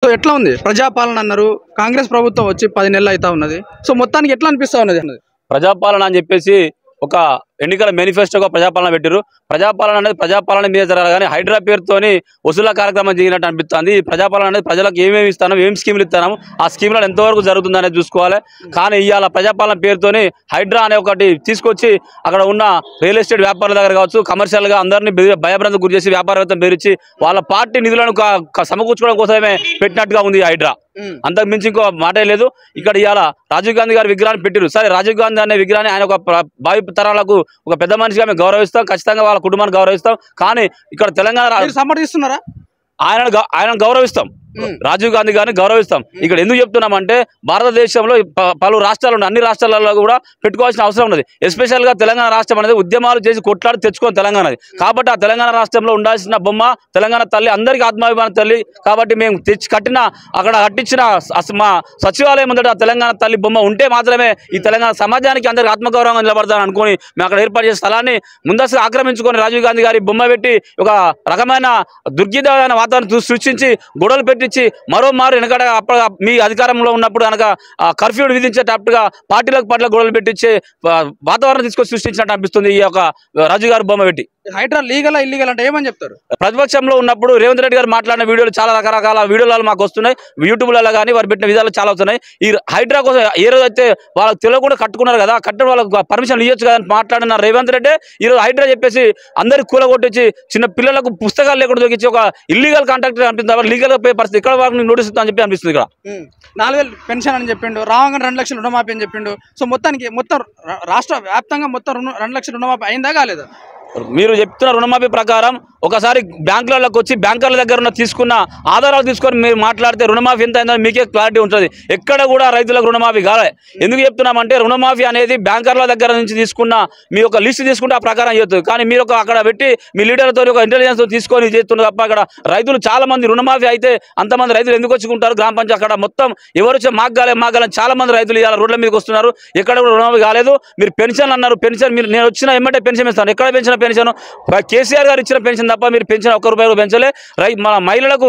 So ఎట్లా ఉంది ప్రజాపాలన అన్నారు కాంగ్రెస్ ప్రభుత్వం వచ్చి 10 నెలలు అయితా ఉన్నది. సో మొత్తానికి ఎట్లా అనిపిస్తా ఉన్నది అన్నది ప్రజాపాలన అని చెప్పేసి ఒక ఎన్నికల మేనిఫెస్టోగా ప్రజాపాలన పెట్టారు. ప్రజాపాలన అనేది ప్రజాపాలన మీద జరగాలి కానీ హైడ్రా పేరుతోని వసూల కార్యక్రమం జరిగినట్టు అనిపిస్తుంది. ఈ ప్రజాపాలన అనేది ప్రజలకు ఏమేమి ఇస్తాము, ఏం స్కీములు ఇస్తాము, ఆ స్కీములను ఎంతవరకు జరుగుతుందనేది చూసుకోవాలి. కానీ ఇవాళ ప్రజాపాలన పేరుతోని హైడ్రా అనే ఒకటి తీసుకొచ్చి అక్కడ ఉన్న రియల్ ఎస్టేట్ వ్యాపారుల దగ్గర కావచ్చు, కమర్షియల్గా అందరినీ భయభ్రాంతికి గురి చేసి వ్యాపారవేత్తలు బెదిరించి వాళ్ళ పార్టీ నిధులను సమకూర్చుకోవడం కోసమే పెట్టినట్టుగా ఉంది హైడ్రా. అంతకు మించి ఇంకో మాటే లేదు. ఇక్కడ ఇవాళ రాజీవ్ గాంధీ గారి విగ్రహాన్ని పెట్టారు. సరే, రాజీవ్ గాంధీ అనే విగ్రహాన్ని ఆయన ఒక భావి తరాలకు ఒక పెద్ద మనిషిగా మేము గౌరవిస్తాం, ఖచ్చితంగా వాళ్ళ కుటుంబాన్ని గౌరవిస్తాం. కానీ ఇక్కడ తెలంగాణ సమర్థిస్తున్నారా? ఆయన గౌరవిస్తాం, రాజీవ్ గాంధీ గారిని గౌరవిస్తాం. ఇక్కడ ఎందుకు చెప్తున్నామంటే భారతదేశంలో పలు రాష్ట్రాలు ఉన్నాయి, అన్ని రాష్ట్రాలలో కూడా పెట్టుకోవాల్సిన అవసరం ఉన్నది. ఎస్పెషల్ గా తెలంగాణ రాష్ట్రం అనేది ఉద్యమాలు చేసి కొట్లాడి తెచ్చుకోని తెలంగాణది. కాబట్టి ఆ తెలంగాణ రాష్ట్రంలో ఉండాల్సిన బొమ్మ తెలంగాణ తల్లి, అందరికీ ఆత్మాభిమాన తల్లి. కాబట్టి మేము అక్కడ కట్టించిన మా సచివాలయం ముందట తెలంగాణ తల్లి బొమ్మ ఉంటే మాత్రమే ఈ తెలంగాణ సమాజానికి అందరికి ఆత్మగౌరవంగా నిలబడతాను అనుకుని మేము అక్కడ ఏర్పాటు చేసే స్థలాన్ని ముందస్తుగా ఆక్రమించుకొని రాజీవ్ గాంధీ గారి బొమ్మ పెట్టి ఒక రకమైన దుర్గీతమైన వాతావరణం సృష్టించి గొడవలు పెట్టి మరోమారు వెనకడ మీ అధికారంలో ఉన్నప్పుడు కనుక కర్ఫ్యూ విధించేటట్టుగా పార్టీలకు గొడవలు పెట్టించే వాతావరణం తీసుకొని సృష్టించినట్టు అనిపిస్తుంది ఈ యొక్క రాజు గారి బొమ్మ పెట్టి. హైడ్రా లీగల్ ఇల్లీగల్ అంటే ఏమని చెప్తారు? ప్రతిపక్షంలో ఉన్నప్పుడు రేవంత్ రెడ్డి గారు మాట్లాడిన వీడియోలు చాలా రకరకాల వీడియోలు మాకు వస్తున్నాయి, యూట్యూబ్లలో కానీ వారు పెట్టిన విధాలు చాలా వస్తున్నాయి. ఈ హైడ్రా కోసం ఏ రోజు అయితే వాళ్ళకి తెలియకుండా కట్టుకున్నారు కదా, కట్టడం వాళ్ళకి పర్మిషన్ ఇవ్వచ్చు కదా అని మాట్లాడిన రేవంత్ రెడ్డి ఈరోజు హైడ్రా చెప్పేసి అందరికి కూలగొట్టించి చిన్న పిల్లలకు పుస్తకాలు లేకుండా దొరికించి ఒక ఇల్లీగల్ కాంట్రాక్ట్ అనిపిస్తుంది, లీగల్ పే పరిస్థితి ఇక్కడ వాళ్ళకి నోటీస్ అని చెప్పి అనిపిస్తుంది. ఇక్కడ 4000 పెన్షన్ అని చెప్పిండు, రావంగా 2 లక్షలు రుణమాఫీ అని చెప్పిండు. సో మొత్తం రాష్ట్ర వ్యాప్తంగా మొత్తం 2 లక్షల రుణమాఫీ అయిందా కాలేదా? మీరు చెప్తున్న రుణమాఫీ ప్రకారం ఒకసారి బ్యాంకులకు వచ్చి బ్యాంకర్ల దగ్గర ఉన్న తీసుకున్న ఆధారాలు తీసుకొని మీరు మాట్లాడితే రుణమాఫీ ఎంత అయిందో మీకే క్లారిటీ ఉంటుంది. ఎక్కడ కూడా రైతులకు రుణమాఫీ కాలే. ఎందుకు చెప్తున్నామంటే రుణమాఫీ అనేది బ్యాంకర్ల దగ్గర నుంచి తీసుకున్న మీ ఒక లిస్ట్ తీసుకుంటే ఆ ప్రకారం చేస్తుంది. కానీ మీరు అక్కడ పెట్టి మీ లీడర్తో ఒక ఇంటెలిజెన్స్ తీసుకొని చేస్తున్నారు తప్ప అక్కడ రైతులు చాలా మంది రుణమాఫీ అయితే అంతమంది రైతులు ఎందుకు వచ్చుకుంటారు? గ్రామ పంచాయతీ అక్కడ మొత్తం ఎవరు వచ్చి మాగాలని చాలా మంది రైతులు ఇవాళ రోడ్ల మీదకి వస్తున్నారు. ఎక్కడ కూడా రుణమాఫీ కాలేదు. మీరు పెన్షన్ అన్నారు, పెన్షన్ మీరు నేను వచ్చిన ఎమ్మటే పెన్షన్ ఇస్తాను. ఎక్కడ పెన్షన్ కేసీఆర్ గారు ఇచ్చిన పెన్షన్ తప్ప మీరు పెన్షన్ ₹1 పెంచలే. మన మహిళలకు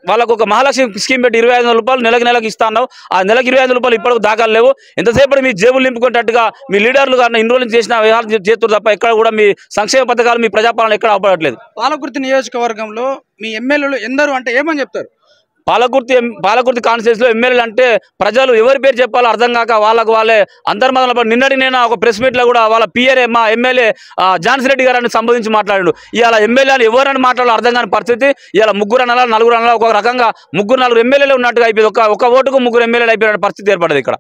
వాళ్ళకు ఒక మహాలక్ష్మి స్కీమ్ పెట్టి ₹25,000 నెలకు ఇస్తా అన్నావు. ఆ నెలకు ₹25,000 ఇప్పటికి దాఖలు లేవు. ఎంతసేపు మీ జేబులు నింపుకునేటట్టుగా మీ లీడర్లు కానీ ఇన్ని రోజులు చేసిన వ్యవహారం చేస్తున్నారు తప్ప ఎక్కడ కూడా మీ సంక్షేమ పథకాలు మీ ప్రజాపాలన ఎక్కడ అవపడట్లేదు. పాలకుర్తి నియోజకవర్గంలో మీ ఎమ్మెల్యేలు ఎందరు అంటే ఏమని చెప్తారు? పాలకుర్తి కాన్స్టిట్యూన్సీలో ఎమ్మెల్యేలు అంటే ప్రజలు ఎవరి పేరు చెప్పాలో అర్థం కాక వాళ్ళే అంతర్మతంలో నిన్నటి నేను ఒక ప్రెస్ మీట్లో కూడా వాళ్ళ పిఆర్ఏ మా ఎమ్మెల్యే ఝాన్సీ రెడ్డి గారిని సంబోధించి మాట్లాడాడు. ఇవాళ ఎమ్మెల్యేలు ఎవరైనా మాట్లాడాలో అర్థం కాని పరిస్థితి. ఇవాళ 3 అనాలా 4 అనాలా ఒక రకంగా 3-4 ఎమ్మెల్యేలు ఉన్నట్టుగా అయిపోయింది. ఒక ఓటుకు 3 ఎమ్మెల్యేలు అయిపోయిన పరిస్థితి ఏర్పడదు ఇక్కడ.